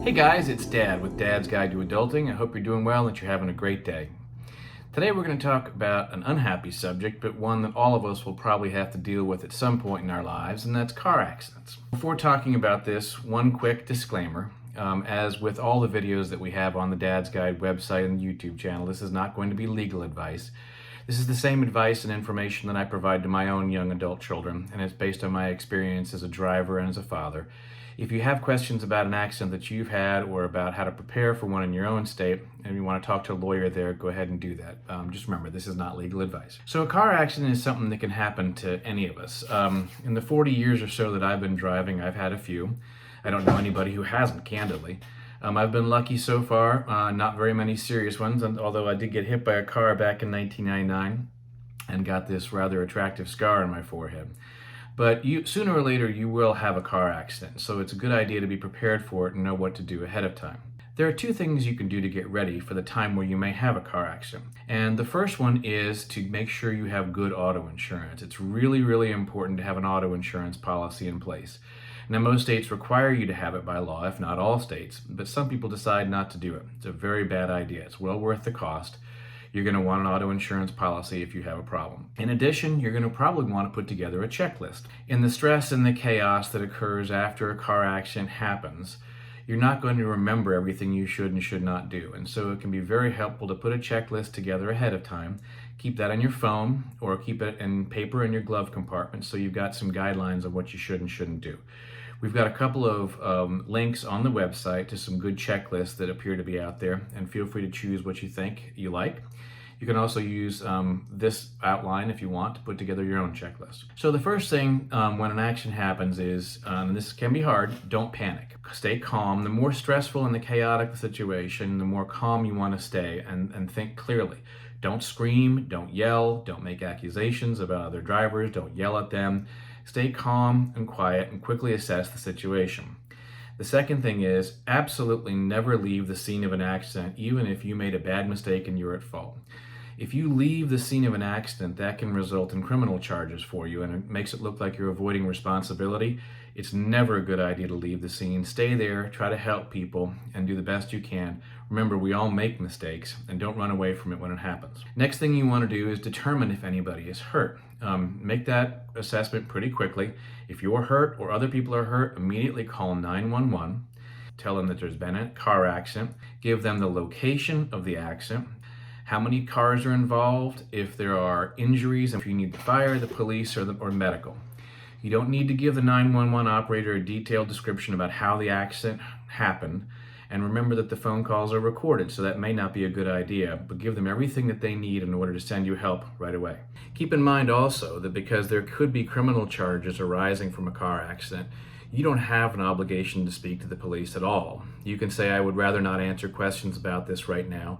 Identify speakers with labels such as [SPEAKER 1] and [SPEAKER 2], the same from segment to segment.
[SPEAKER 1] Hey guys, it's Dad with Dad's Guide to Adulting. I hope you're doing well and that you're having a great day. Today we're going to talk about an unhappy subject, but one that all of us will probably have to deal with at some point in our lives, and that's car accidents. Before talking about this, one quick disclaimer. As with all the videos that we have on the Dad's Guide website and YouTube channel, this is not going to be legal advice. This is the same advice and information that I provide to my own young adult children, and it's based on my experience as a driver and as a father. If you have questions about an accident that you've had or about how to prepare for one in your own state, and you want to talk to a lawyer there, go ahead and do that. Just remember, this is not legal advice. So a car accident is something that can happen to any of us. In the 40 years or so that I've been driving, I've had a few. I don't know anybody who hasn't, candidly. I've been lucky so far, not very many serious ones, although I did get hit by a car back in 1999 and got this rather attractive scar on my forehead. But sooner or later, you will have a car accident, so it's a good idea to be prepared for it and know what to do ahead of time. There are two things you can do to get ready for the time where you may have a car accident. And the first one is to make sure you have good auto insurance. It's really, really important to have an auto insurance policy in place. Now, most states require you to have it by law, if not all states, but some people decide not to do it. It's a very bad idea. It's well worth the cost. You're going to want an auto insurance policy if you have a problem. In addition, you're going to probably want to put together a checklist. In the stress and the chaos that occurs after a car accident happens, you're not going to remember everything you should and should not do. And so it can be very helpful to put a checklist together ahead of time. Keep that on your phone or keep it in paper in your glove compartment so you've got some guidelines of what you should and shouldn't do. We've got a couple of links on the website to some good checklists that appear to be out there, and feel free to choose what you think you like. You can also use this outline if you want to put together your own checklist. So the first thing when an accident happens is, and this can be hard, don't panic. Stay calm. The more stressful and the chaotic the situation, the more calm you want to stay and think clearly. Don't scream, don't yell, don't make accusations about other drivers, don't yell at them. Stay calm and quiet and quickly assess the situation. The second thing is absolutely never leave the scene of an accident, even if you made a bad mistake and you're at fault. If you leave the scene of an accident, that can result in criminal charges for you, and it makes it look like you're avoiding responsibility. It's never a good idea to leave the scene. Stay there, try to help people, and do the best you can. Remember, we all make mistakes, and don't run away from it when it happens. Next thing you want to do is determine if anybody is hurt. Make that assessment pretty quickly. If you're hurt or other people are hurt, immediately call 911. Tell them that there's been a car accident. Give them the location of the accident, how many cars are involved, if there are injuries, if you need the fire, the police, or medical. You don't need to give the 911 operator a detailed description about how the accident happened. And remember that the phone calls are recorded, so that may not be a good idea, but give them everything that they need in order to send you help right away. Keep in mind also that because there could be criminal charges arising from a car accident, you don't have an obligation to speak to the police at all. You can say, I would rather not answer questions about this right now.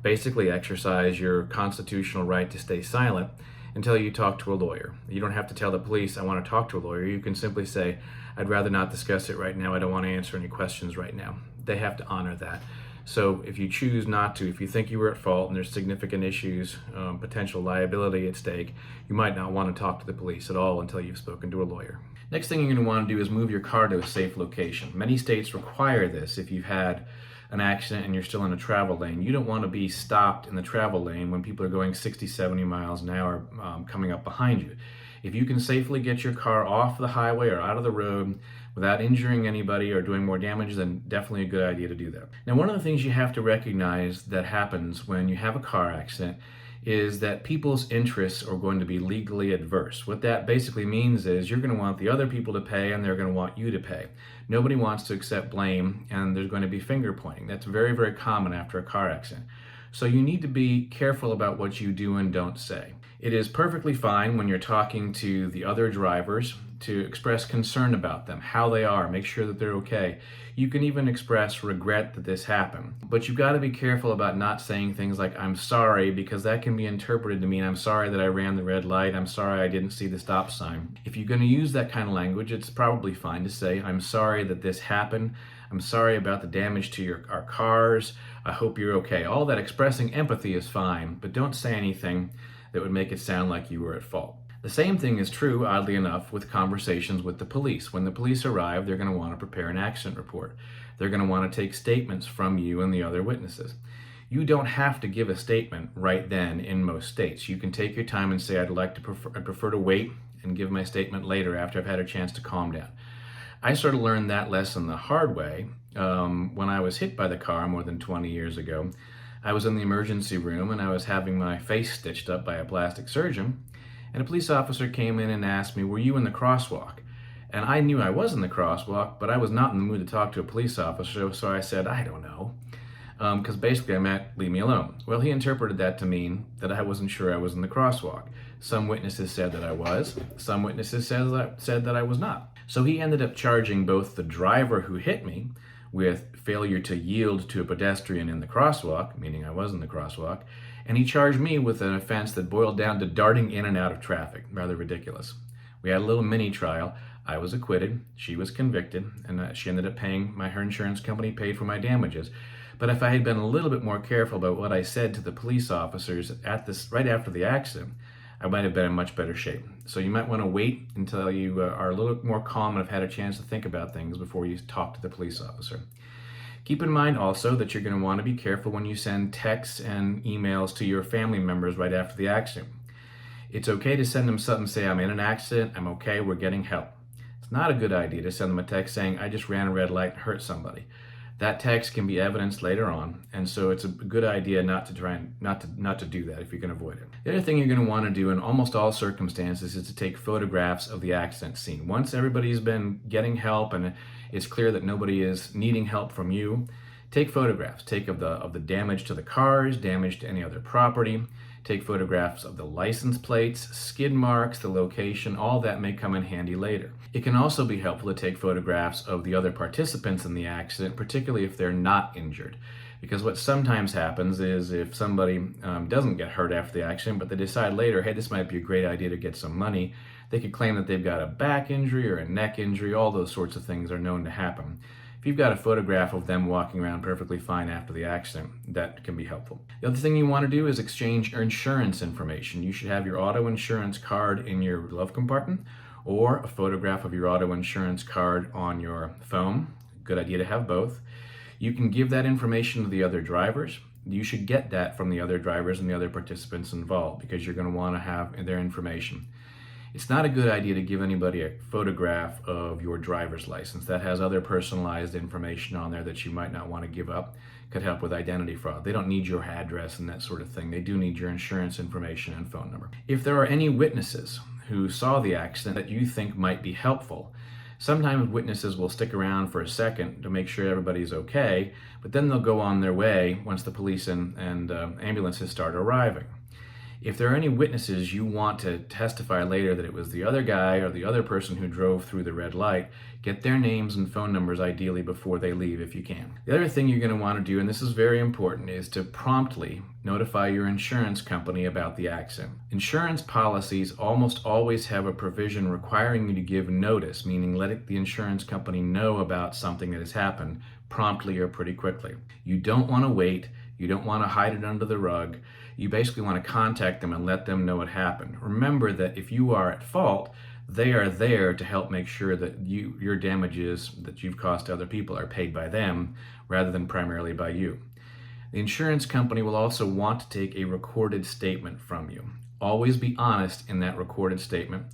[SPEAKER 1] Basically exercise your constitutional right to stay silent until you talk to a lawyer. You don't have to tell the police, I want to talk to a lawyer. You can simply say, I'd rather not discuss it right now. I don't want to answer any questions right now. They have to honor that. So if you choose not to, if you think you were at fault and there's significant issues, potential liability at stake, you might not want to talk to the police at all until you've spoken to a lawyer. Next thing you're going to want to do is move your car to a safe location. Many states require this if you've had an accident and you're still in a travel lane. You don't want to be stopped in the travel lane when people are going 60, 70 miles an hour coming up behind you. If you can safely get your car off the highway or out of the road without injuring anybody or doing more damage, then definitely a good idea to do that. Now, one of the things you have to recognize that happens when you have a car accident is that people's interests are going to be legally adverse. What that basically means is you're going to want the other people to pay and they're going to want you to pay. Nobody wants to accept blame, and there's going to be finger pointing. That's very, very common after a car accident. So you need to be careful about what you do and don't say. It is perfectly fine when you're talking to the other drivers to express concern about them, how they are, make sure that they're okay. You can even express regret that this happened. But you've got to be careful about not saying things like, I'm sorry, because that can be interpreted to mean, I'm sorry that I ran the red light, I'm sorry I didn't see the stop sign. If you're going to use that kind of language, it's probably fine to say, I'm sorry that this happened, I'm sorry about the damage to our cars, I hope you're okay. All that expressing empathy is fine, but don't say anything that would make it sound like you were at fault. The same thing is true, oddly enough, with conversations with the police. When the police arrive, they're going to want to prepare an accident report. They're going to want to take statements from you and the other witnesses. You don't have to give a statement right then in most states. You can take your time and say, I'd prefer to wait and give my statement later after I've had a chance to calm down. I sort of learned that lesson the hard way when I was hit by the car more than 20 years ago. I was in the emergency room and I was having my face stitched up by a plastic surgeon, and a police officer came in and asked me, were you in the crosswalk? And I knew I was in the crosswalk, but I was not in the mood to talk to a police officer, so I said, I don't know. Because basically I meant, leave me alone. Well, he interpreted that to mean that I wasn't sure I was in the crosswalk. Some witnesses said that I was. Some witnesses said that I was not. So he ended up charging both the driver who hit me with failure to yield to a pedestrian in the crosswalk, meaning I was in the crosswalk, and he charged me with an offense that boiled down to darting in and out of traffic. Rather ridiculous. We had a little mini trial. I was acquitted. She was convicted, and she ended up paying, her insurance company paid for my damages. But if I had been a little bit more careful about what I said to the police officers right after the accident, I might have been in much better shape. So you might want to wait until you are a little more calm and have had a chance to think about things before you talk to the police officer. Keep in mind also that you're going to want to be careful when you send texts and emails to your family members right after the accident. It's okay to send them something, say, I'm in an accident, I'm okay, we're getting help. It's not a good idea to send them a text saying, I just ran a red light and hurt somebody. That text can be evidence later on, and so it's a good idea not to do that if you can avoid it. The other thing you're going to want to do in almost all circumstances is to take photographs of the accident scene. Once everybody's been getting help and it's clear that nobody is needing help from you, take photographs. Take of the damage to the cars, damage to any other property. Take photographs of the license plates, skid marks, the location. All that may come in handy later. It can also be helpful to take photographs of the other participants in the accident, particularly if they're not injured. Because what sometimes happens is if somebody doesn't get hurt after the accident, but they decide later, hey, this might be a great idea to get some money, they could claim that they've got a back injury or a neck injury. All those sorts of things are known to happen. If you've got a photograph of them walking around perfectly fine after the accident, that can be helpful. The other thing you want to do is exchange insurance information. You should have your auto insurance card in your glove compartment or a photograph of your auto insurance card on your phone. Good idea to have both. You can give that information to the other drivers. You should get that from the other drivers and the other participants involved because you're going to want to have their information. It's not a good idea to give anybody a photograph of your driver's license. That has other personalized information on there that you might not want to give up. Could help with identity fraud. They don't need your address and that sort of thing. They do need your insurance information and phone number. If there are any witnesses who saw the accident that you think might be helpful, sometimes witnesses will stick around for a second to make sure everybody's okay, but then they'll go on their way once the police and ambulances start arriving. If there are any witnesses you want to testify later that it was the other guy or the other person who drove through the red light, get their names and phone numbers ideally before they leave if you can. The other thing you're going to want to do, and this is very important, is to promptly notify your insurance company about the accident. Insurance policies almost always have a provision requiring you to give notice, meaning let the insurance company know about something that has happened promptly or pretty quickly. You don't want to wait. You don't want to hide it under the rug. You basically want to contact them and let them know what happened. Remember that if you are at fault, they are there to help make sure that your damages that you've caused to other people are paid by them rather than primarily by you. The insurance company will also want to take a recorded statement from you. Always be honest in that recorded statement.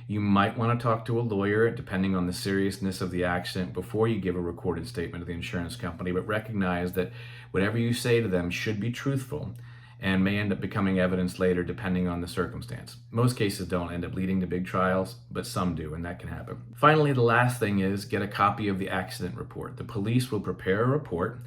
[SPEAKER 1] You might want to talk to a lawyer depending on the seriousness of the accident before you give a recorded statement to the insurance company, but recognize that whatever you say to them should be truthful and may end up becoming evidence later depending on the circumstance. Most cases don't end up leading to big trials, but some do, and that can happen. Finally, the last thing is get a copy of the accident report. The police will prepare a report.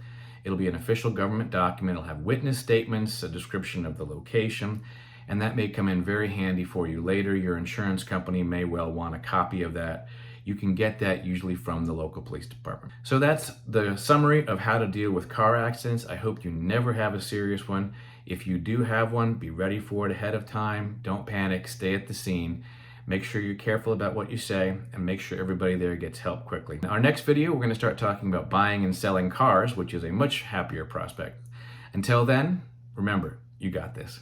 [SPEAKER 1] It'll be an official government document. It'll have witness statements, a description of the location, and that may come in very handy for you later. Your insurance company may well want a copy of that. You can get that usually from the local police department. So that's the summary of how to deal with car accidents. I hope you never have a serious one. If you do have one, be ready for it ahead of time. Don't panic, stay at the scene. Make sure you're careful about what you say and make sure everybody there gets help quickly. Now, our next video, we're going to start talking about buying and selling cars, which is a much happier prospect. Until then, remember, you got this.